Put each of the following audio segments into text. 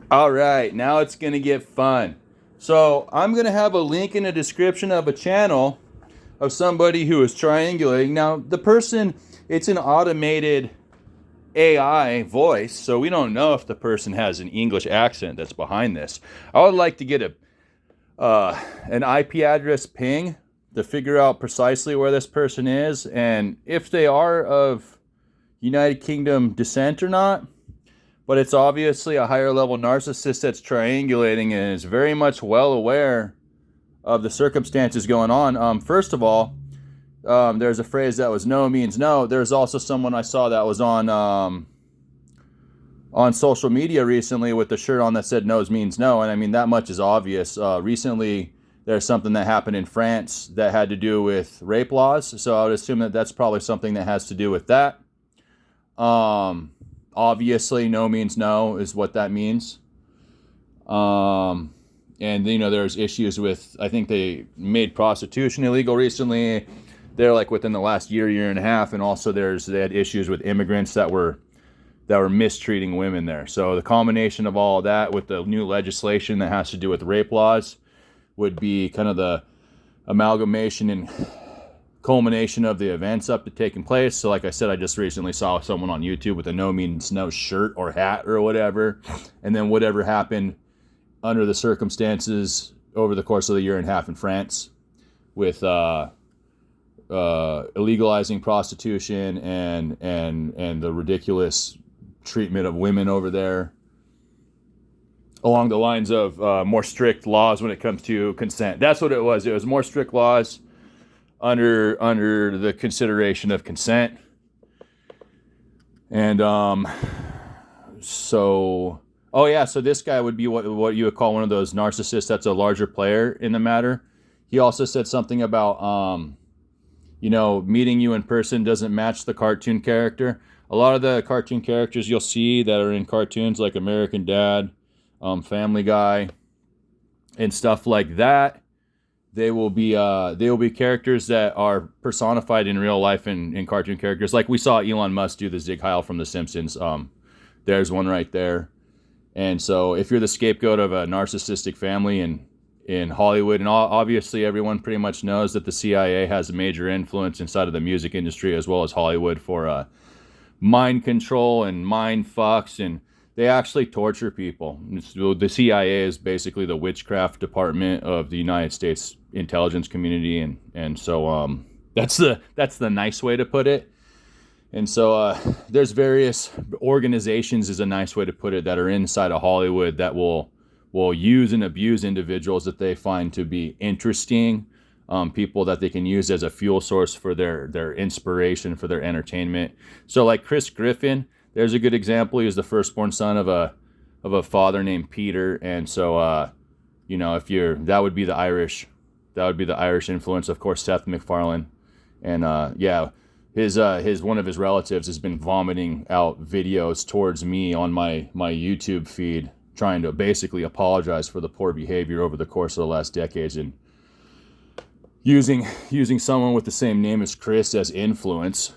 All right, now it's going to get fun. So, I'm going to have a link in the description of a channel of somebody who is triangulating. Now, the person, it's an automated AI voice, so we don't know if the person has an English accent that's behind this. I would like to get an IP address ping to figure out precisely where this person is and if they are of United Kingdom descent or not. But it's obviously a higher level narcissist that's triangulating and is very much well aware of the circumstances going on. First of all, there's a phrase that was no means no. There's also someone I saw that was on social media recently with the shirt on that said no means no. And I mean, that much is obvious. Recently, there's something that happened in France that had to do with rape laws. So I would assume that that's probably something that has to do with that. Obviously, no means no is what that means. And, you know, there's issues with, I think they made prostitution illegal recently. They're like within the last year and a half. And also they had issues with immigrants that were mistreating women there. So the combination of all of that with the new legislation that has to do with rape laws would be kind of the amalgamation and culmination of the events up to taking place. So like I said, I just recently saw someone on YouTube with a no means no shirt or hat or whatever. And then whatever happened under the circumstances over the course of the year and a half in France with illegalizing prostitution and the ridiculous treatment of women over there, along the lines of more strict laws when it comes to consent. That's what it was. It was more strict laws under the consideration of consent. And so this guy would be what you would call one of those narcissists that's a larger player in the matter. He also said something about meeting you in person doesn't match the cartoon character. A lot of the cartoon characters you'll see that are in cartoons like American Dad, Family Guy, and stuff like that, they will be characters that are personified in real life in cartoon characters. Like we saw Elon Musk do the Zig Heil from The Simpsons. There's one right there. And so if you're the scapegoat of a narcissistic family in Hollywood, and obviously everyone pretty much knows that the CIA has a major influence inside of the music industry as well as Hollywood for mind control and mind fucks, and they actually torture people. The CIA is basically the witchcraft department of the United States intelligence community, and so that's the nice way to put it. And so there's various organizations, is a nice way to put it, that are inside of Hollywood that will use and abuse individuals that they find to be interesting, people that they can use as a fuel source for their inspiration, for their entertainment. So like Chris Griffin, there's a good example. He was the firstborn son of a father named Peter, and so that would be the Irish influence. Of course, Seth MacFarlane, and his one of his relatives has been vomiting out videos towards me on my YouTube feed, trying to basically apologize for the poor behavior over the course of the last decades, and using someone with the same name as Chris as influence.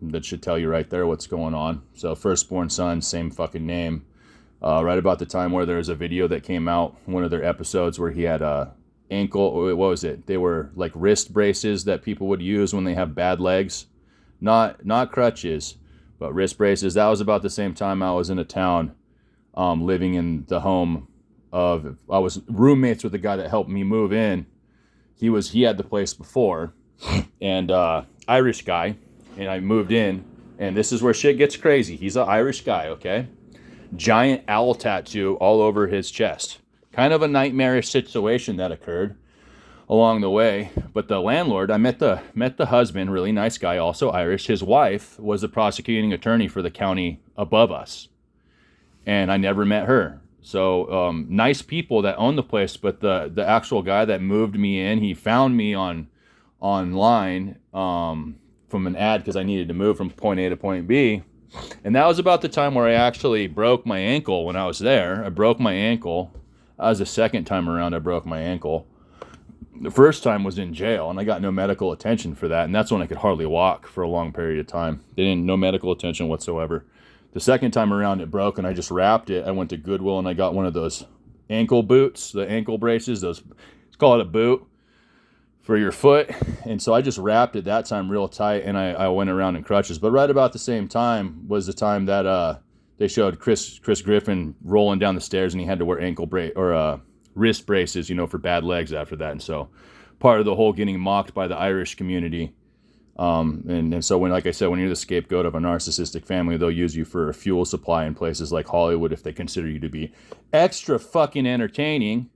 That should tell you right there what's going on. So firstborn son, same fucking name. Right about the time where there was a video that came out, one of their episodes, where he had a ankle, what was it? They were like wrist braces that people would use when they have bad legs. Not crutches, but wrist braces. That was about the same time I was in a town, living in the home of, I was roommates with the guy that helped me move in. He had the place before, and Irish guy, and I moved in, and this is where shit gets crazy. He's an Irish guy, okay? Giant owl tattoo all over his chest. Kind of a nightmarish situation that occurred along the way. But the landlord, I met the husband, really nice guy, also Irish. His wife was the prosecuting attorney for the county above us, and I never met her. So nice people that own the place, but the actual guy that moved me in, he found me online from an ad because I needed to move from point A to point B. And that was about the time where I actually broke my ankle when I was there. I broke my ankle. That was the second time around I broke my ankle. The first time was in jail, and I got no medical attention for that. And that's when I could hardly walk for a long period of time. They didn't, no medical attention whatsoever. The second time around it broke and I just wrapped it. I went to Goodwill and I got one of those ankle boots, the ankle braces, those, let's call it a boot for your foot. And so I just wrapped it that time real tight and I went around in crutches. But right about the same time was the time that they showed Chris Griffin rolling down the stairs and he had to wear wrist braces, you know, for bad legs after that. And so part of the whole getting mocked by the Irish community. And so when, like I said, when you're the scapegoat of a narcissistic family, they'll use you for a fuel supply in places like Hollywood if they consider you to be extra fucking entertaining.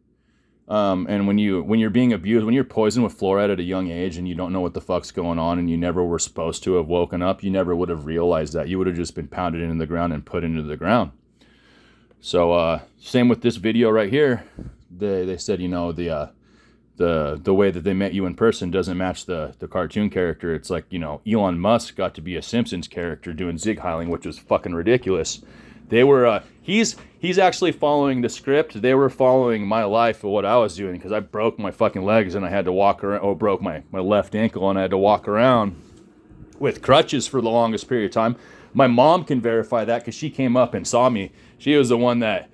And when you're being abused, when you're poisoned with fluoride at a young age and you don't know what the fuck's going on and you never were supposed to have woken up, you never would have realized that. You would have just been pounded into the ground and put into the ground. So same with this video right here. They said, you know, the way that they met you in person doesn't match the cartoon character. It's like, you know, Elon Musk got to be a Simpsons character doing zig heiling, which was fucking ridiculous. They were he's actually following the script. They were following my life of what I was doing, because I broke my fucking legs and I had to walk around, or broke my left ankle and I had to walk around with crutches for the longest period of time. My mom can verify that because she came up and saw me. She was the one that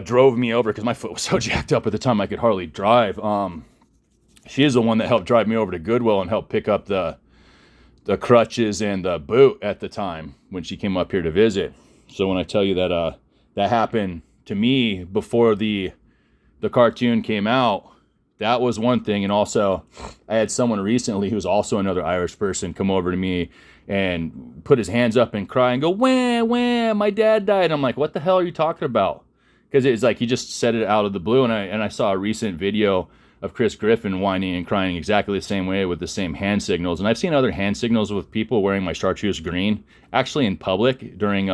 drove me over, because my foot was so jacked up at the time I could hardly drive. She is the one that helped drive me over to Goodwill and helped pick up the crutches and the boot at the time when she came up here to visit. So when I tell you that that happened to me before the cartoon came out, that was one thing. And also I had someone recently who's also another Irish person come over to me and put his hands up and cry and go, wah, wah, my dad died. I'm like, what the hell are you talking about? Because it's like he just said it out of the blue. And I saw a recent video of Chris Griffin whining and crying exactly the same way with the same hand signals. And I've seen other hand signals with people wearing my chartreuse green, actually in public during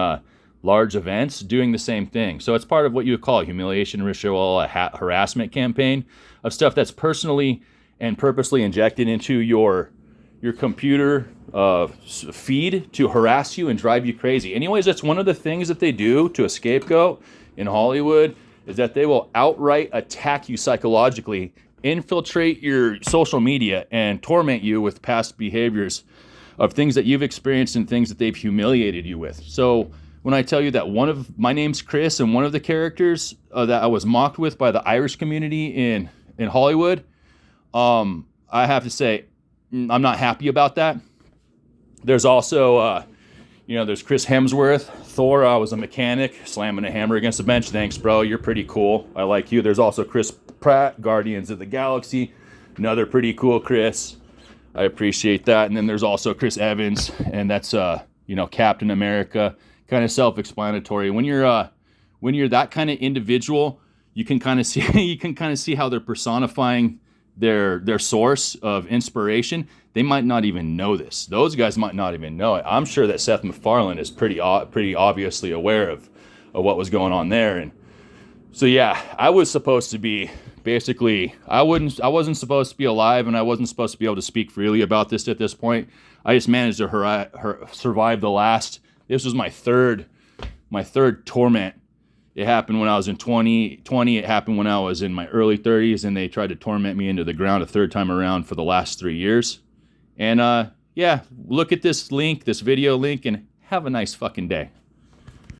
large events, doing the same thing. So it's part of what you would call a humiliation ritual, a harassment campaign of stuff that's personally and purposely injected into your computer feed to harass you and drive you crazy. Anyways, that's one of the things that they do to a scapegoat in Hollywood, is that they will outright attack you psychologically, infiltrate your social media, and torment you with past behaviors of things that you've experienced and things that they've humiliated you with. So when I tell you that my name's Chris, and one of the characters that I was mocked with by the Irish community in Hollywood, I have to say, I'm not happy about that. There's also, there's Chris Hemsworth, Thor. I was a mechanic, slamming a hammer against the bench. Thanks, bro. You're pretty cool. I like you. There's also Chris Pratt, Guardians of the Galaxy. Another pretty cool Chris. I appreciate that. And then there's also Chris Evans, and that's, Captain America. Kind of self-explanatory. When you're that kind of individual, you can kind of see how they're personifying their source of inspiration. They might not even know this. Those guys might not even know it. I'm sure that Seth MacFarlane is pretty obviously aware of what was going on there. And so yeah, I was supposed to be I wasn't supposed to be alive, and I wasn't supposed to be able to speak freely about this at this point. I just managed to survive the last. This was my third torment. It happened when I was in 2020. It happened when I was in my early 30s, and they tried to torment me into the ground a third time around for the last 3 years. And look at this video link, and have a nice fucking day.